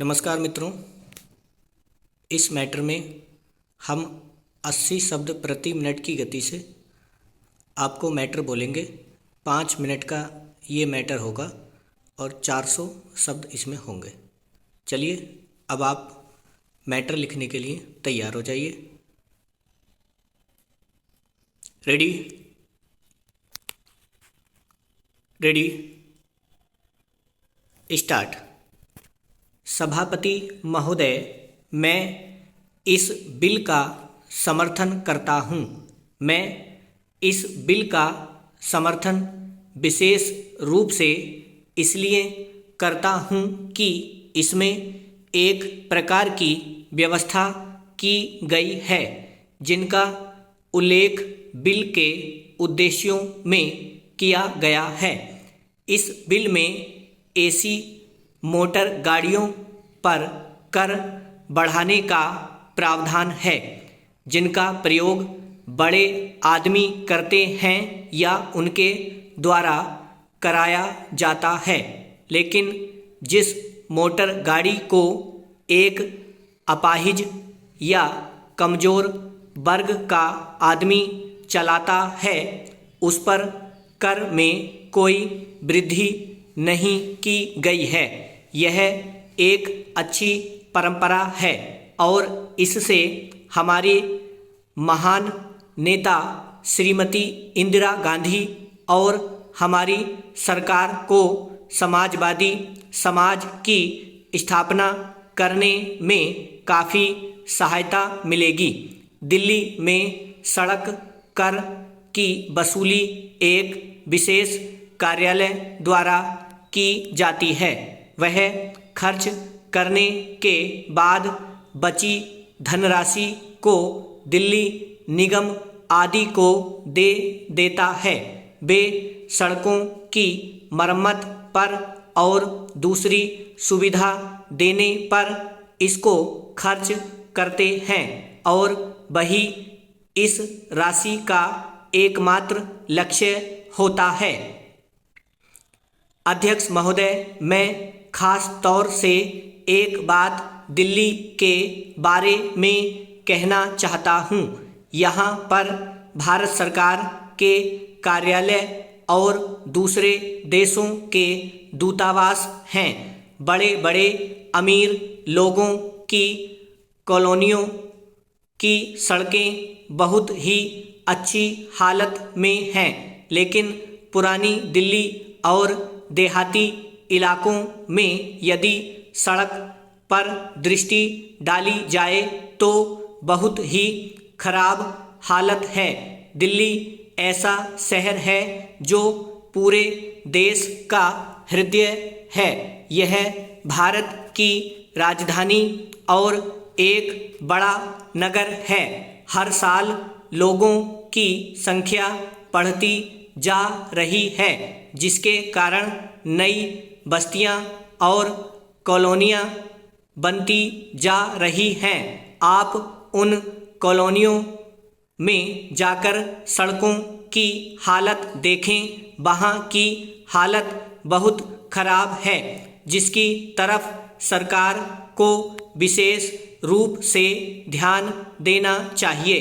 नमस्कार मित्रों, इस मैटर में हम 80 शब्द प्रति मिनट की गति से आपको मैटर बोलेंगे। 5 मिनट का ये मैटर होगा और 400 शब्द इसमें होंगे। चलिए अब आप मैटर लिखने के लिए तैयार हो जाइए। Ready ready start. सभापति महोदय, मैं इस बिल का समर्थन करता हूँ। मैं इस बिल का समर्थन विशेष रूप से इसलिए करता हूँ कि इसमें एक प्रकार की व्यवस्था की गई है जिनका उल्लेख बिल के उद्देश्यों में किया गया है। इस बिल में ऐसी मोटर गाड़ियों पर कर बढ़ाने का प्रावधान है जिनका प्रयोग बड़े आदमी करते हैं या उनके द्वारा कराया जाता है, लेकिन जिस मोटर गाड़ी को एक अपाहिज या कमज़ोर वर्ग का आदमी चलाता है उस पर कर में कोई वृद्धि नहीं की गई है। यह एक अच्छी परंपरा है और इससे हमारी महान नेता श्रीमती इंदिरा गांधी और हमारी सरकार को समाजवादी समाज की स्थापना करने में काफ़ी सहायता मिलेगी। दिल्ली में सड़क कर की वसूली एक विशेष कार्यालय द्वारा की जाती है। वह खर्च करने के बाद बची धनराशि को दिल्ली निगम आदि को दे देता है। वे सड़कों की मरम्मत पर और दूसरी सुविधा देने पर इसको खर्च करते हैं और वही इस राशि का एकमात्र लक्ष्य होता है। अध्यक्ष महोदय, मैं खास तौर से एक बात दिल्ली के बारे में कहना चाहता हूँ। यहाँ पर भारत सरकार के कार्यालय और दूसरे देशों के दूतावास हैं। बड़े बड़े अमीर लोगों की कॉलोनियों की सड़कें बहुत ही अच्छी हालत में हैं, लेकिन पुरानी दिल्ली और देहाती इलाकों में यदि सड़क पर दृष्टि डाली जाए तो बहुत ही खराब हालत है। दिल्ली ऐसा शहर है जो पूरे देश का हृदय है। यह भारत की राजधानी और एक बड़ा नगर है। हर साल लोगों की संख्या बढ़ती जा रही है, जिसके कारण नई बस्तियां और कॉलोनियां बनती जा रही हैं। आप उन कॉलोनियों में जाकर सड़कों की हालत देखें। वहाँ की हालत बहुत खराब है, जिसकी तरफ सरकार को विशेष रूप से ध्यान देना चाहिए।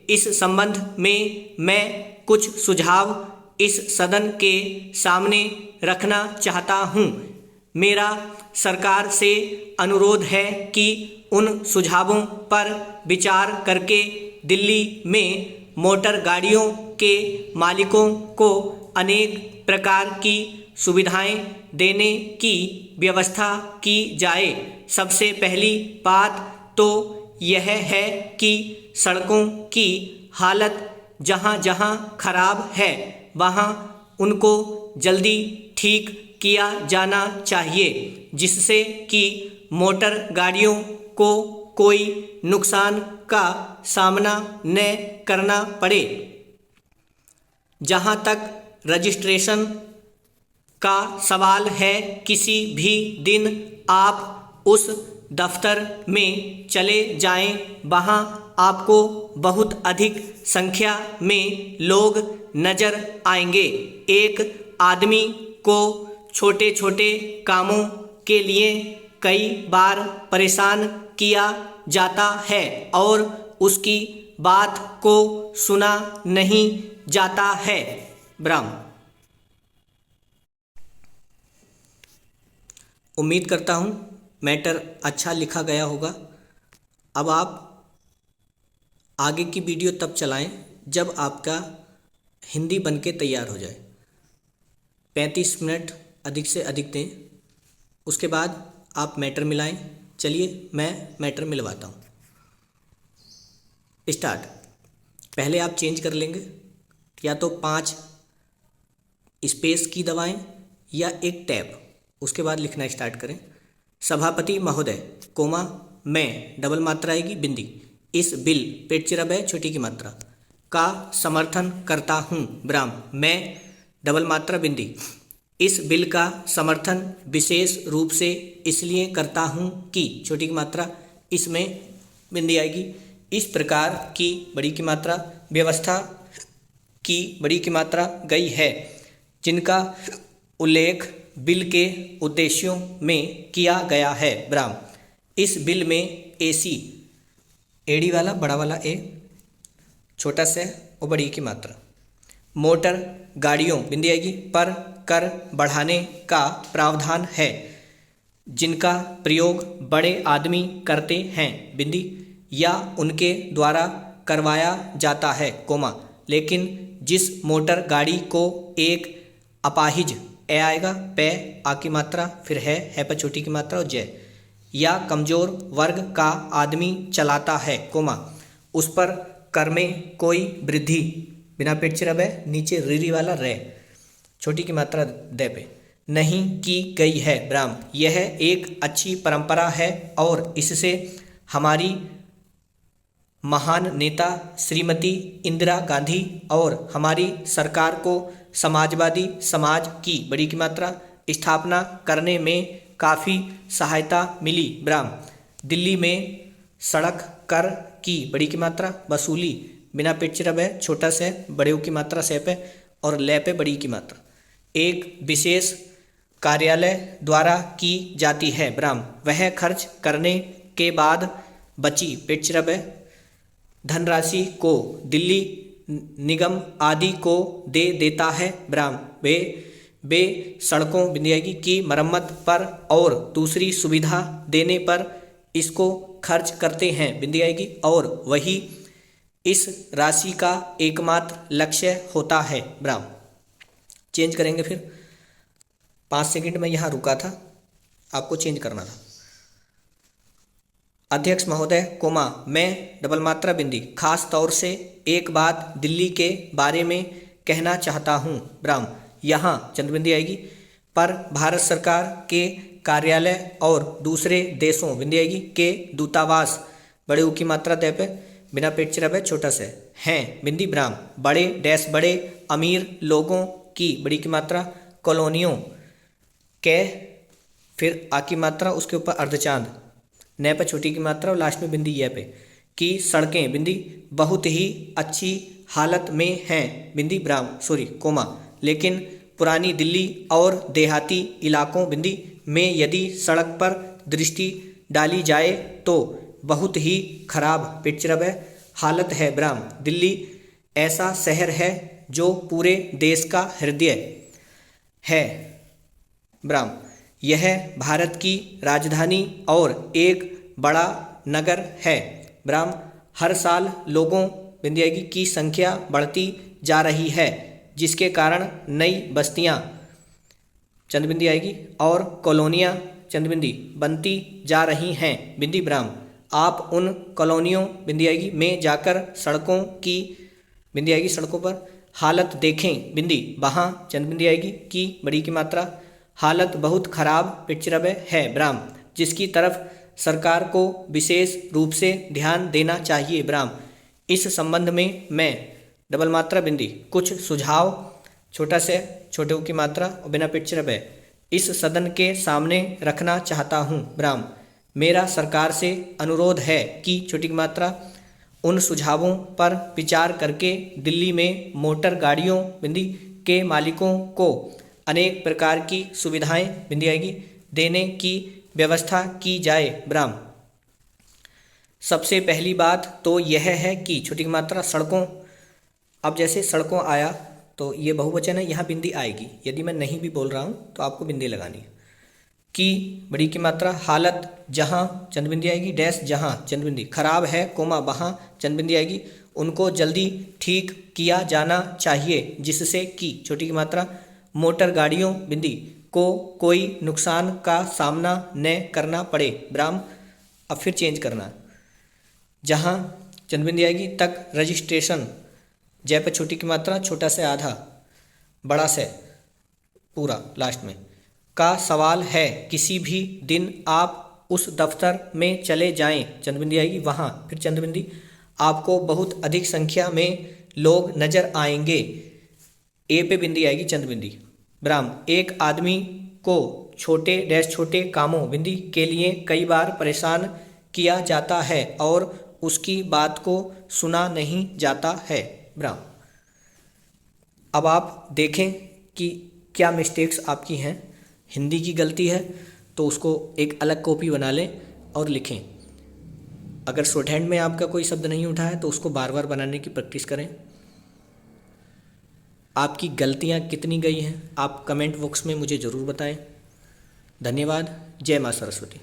इस संबंध में मैं कुछ सुझाव इस सदन के सामने रखना चाहता हूँ। मेरा सरकार से अनुरोध है कि उन सुझावों पर विचार करके दिल्ली में मोटर गाड़ियों के मालिकों को अनेक प्रकार की सुविधाएं देने की व्यवस्था की जाए। सबसे पहली बात तो यह है कि सड़कों की हालत जहाँ जहाँ खराब है वहाँ उनको जल्दी ठीक किया जाना चाहिए, जिससे कि मोटर गाड़ियों को कोई नुकसान का सामना न करना पड़े। जहाँ तक रजिस्ट्रेशन का सवाल है, किसी भी दिन आप उस दफ्तर में चले जाएं, वहाँ आपको बहुत अधिक संख्या में लोग नज़र आएंगे। एक आदमी को छोटे छोटे कामों के लिए कई बार परेशान किया जाता है और उसकी बात को सुना नहीं जाता है। ब्राह्म। उम्मीद करता हूँ मैटर अच्छा लिखा गया होगा। अब आप आगे की वीडियो तब चलाएं जब आपका हिंदी बनके तैयार हो जाए। 35 मिनट अधिक से अधिक दें, उसके बाद आप मैटर मिलाएं। चलिए मैं मैटर मिलवाता हूँ। स्टार्ट। पहले आप चेंज कर लेंगे, या तो 5 स्पेस की दबाएं या एक टैब, उसके बाद लिखना स्टार्ट करें। सभापति महोदय, कोमा, मैं, डबल मात्रा आएगी, बिंदी, इस बिल, पेट चिरब है, छोटी की मात्रा, का समर्थन करता हूँ। ब्राह्म। मैं, डबल मात्रा, बिंदी, इस बिल का समर्थन विशेष रूप से इसलिए करता हूँ कि, छोटी की मात्रा, इसमें बिंदी आएगी, इस प्रकार की, बड़ी की मात्रा, व्यवस्था की, बड़ी की मात्रा, गई है, जिनका उल्लेख बिल के उद्देश्यों में किया गया है। ब्राह्म। इस बिल में एसी, एडी वाला, बड़ा वाला ए, छोटा से और बड़ी की मात्रा, मोटर गाड़ियों, बिंदी आएगी, पर कर बढ़ाने का प्रावधान है, जिनका प्रयोग बड़े आदमी करते हैं, बिंदी, या उनके द्वारा करवाया जाता है, कोमा, लेकिन जिस मोटर गाड़ी को एक अपाहिज, ए आएगा, पे, आ की मात्रा, फिर है पर छोटी की मात्रा और जय, या कमजोर वर्ग का आदमी चलाता है, कोमा, उस पर कर में कोई वृद्धि, बिना पेट चिरब है, नीचे रीरी वाला रे, छोटी की मात्रा दे पे, नहीं की गई है। ब्राह्म। यह एक अच्छी परंपरा है और इससे हमारी महान नेता श्रीमती इंदिरा गांधी और हमारी सरकार को समाजवादी समाज की, बड़ी की मात्रा, स्थापना करने में काफ़ी सहायता मिली। ब्राह्म। दिल्ली में सड़क कर की, बड़ी की मात्रा, वसूली, बिना पेट चिरब है, छोटा से, बड़े की मात्रा से पे और ले पे, बड़ी की मात्रा, एक विशेष कार्यालय द्वारा की जाती है। ब्राह्म। वह खर्च करने के बाद बची, पेट चिरब है, धनराशि को दिल्ली निगम आदि को दे देता है। ब्राह्म। वे सड़कों, बिंदी आएगी, की मरम्मत पर और दूसरी सुविधा देने पर इसको खर्च करते हैं, बिंदी आएगी, और वही इस राशि का एकमात्र लक्ष्य होता है। ब्राह्म। चेंज करेंगे फिर, 5 सेकंड में यहाँ रुका था, आपको चेंज करना था। अध्यक्ष महोदय, कोमा, मैं, डबल मात्रा, बिंदी, खास तौर से एक बात दिल्ली के बारे में कहना चाहता हूँ। ब्राह्म। यहाँ चंद्रबिंदी आएगी, पर भारत सरकार के कार्यालय और दूसरे देशों, बिंदी आएगी, के दूतावास, बड़े ऊ की मात्रा दे पे, बिना पेट चिरब है, छोटा से, हैं, बिंदी, ब्राह्म, बड़े डैश बड़े अमीर लोगों की, बड़ी की मात्रा, कॉलोनियों के, फिर आ की मात्रा, उसके ऊपर अर्धचांद, न पर छोटी की मात्रा और लास्ट में बिंदी, ये पे, की सड़कें, बिंदी, बहुत ही अच्छी हालत में हैं, बिंदी, ब्राह्म, सॉरी, कोमा, लेकिन पुरानी दिल्ली और देहाती इलाकों, बिंदी, में यदि सड़क पर दृष्टि डाली जाए तो बहुत ही खराब, पेट चिरब है, हालत है। ब्राह्म। दिल्ली ऐसा शहर है जो पूरे देश का हृदय है। ब्राह्म। यह भारत की राजधानी और एक बड़ा नगर है। ब्राह्म। हर साल लोगों, बिंदी आएगी, की संख्या बढ़ती जा रही है, जिसके कारण नई बस्तियां, चंद्रबिंदी आएगी, और कॉलोनियां, चंद्रबिंदी, बनती जा रही हैं, बिंदी, ब्राह्म। आप उन कॉलोनियों, बिंदी आएगी, में जाकर सड़कों की, बिंदी आएगी, सड़कों पर हालत देखें, बिंदी, वहाँ, चंद्रबिंदी आएगी, की, बड़ी की मात्रा, हालत बहुत खराब, पेट चिरब है, ब्राह्म, जिसकी तरफ सरकार को विशेष रूप से ध्यान देना चाहिए। ब्राह्म। इस संबंध में मैं, डबल मात्रा, बिंदी, कुछ सुझाव, छोटा से, छोटे की मात्रा और बिना पेट चिरब है, इस सदन के सामने रखना चाहता हूँ। ब्राह्म। मेरा सरकार से अनुरोध है कि, छोटी की मात्रा, उन सुझावों पर विचार करके दिल्ली में मोटर गाड़ियों, बिंदी, के मालिकों को अनेक प्रकार की सुविधाएं, बिंदी आएगी, देने की व्यवस्था की जाए। ब्राह्म। सबसे पहली बात तो यह है कि छोटी की मात्रा सड़कों, अब जैसे सड़कों आया तो ये बहुवचन है, यहाँ बिंदी आएगी। यदि मैं नहीं भी बोल रहा हूँ तो आपको बिंदी लगानी है। की बड़ी की मात्रा हालत, जहाँ चंद बिंदी आएगी, डैश जहाँ चंद बिंदी, खराब है कोमा वहाँ चंद बिंदी आएगी, उनको जल्दी ठीक किया जाना चाहिए जिससे कि छोटी की मात्रा मोटर गाड़ियों बिंदी को कोई नुकसान का सामना न करना पड़े। ब्राह्म। अब फिर चेंज करना, जहाँ चंद बिंदी आएगी तक रजिस्ट्रेशन, जय पर छोटी की मात्रा छोटा से आधा बड़ा से पूरा लास्ट में, का सवाल है, किसी भी दिन आप उस दफ्तर में चले जाएं, चंद बिंदी आएगी वहाँ, फिर चंद बिंदी, आपको बहुत अधिक संख्या में लोग नजर आएंगे, ए पे बिंदी आएगी चंद बिंदी। ब्राह्म। एक आदमी को छोटे डैश छोटे कामों बिंदी के लिए कई बार परेशान किया जाता है और उसकी बात को सुना नहीं जाता है। ब्राह्म। अब आप देखें कि क्या मिस्टेक्स आपकी हैं। हिंदी की गलती है तो उसको एक अलग कॉपी बना लें और लिखें। अगर शॉर्ट हैंड में आपका कोई शब्द नहीं उठा है तो उसको बार बार बनाने की प्रैक्टिस करें। आपकी गलतियाँ कितनी गई हैं आप कमेंट बॉक्स में मुझे ज़रूर बताएं। धन्यवाद। जय माँ सरस्वती।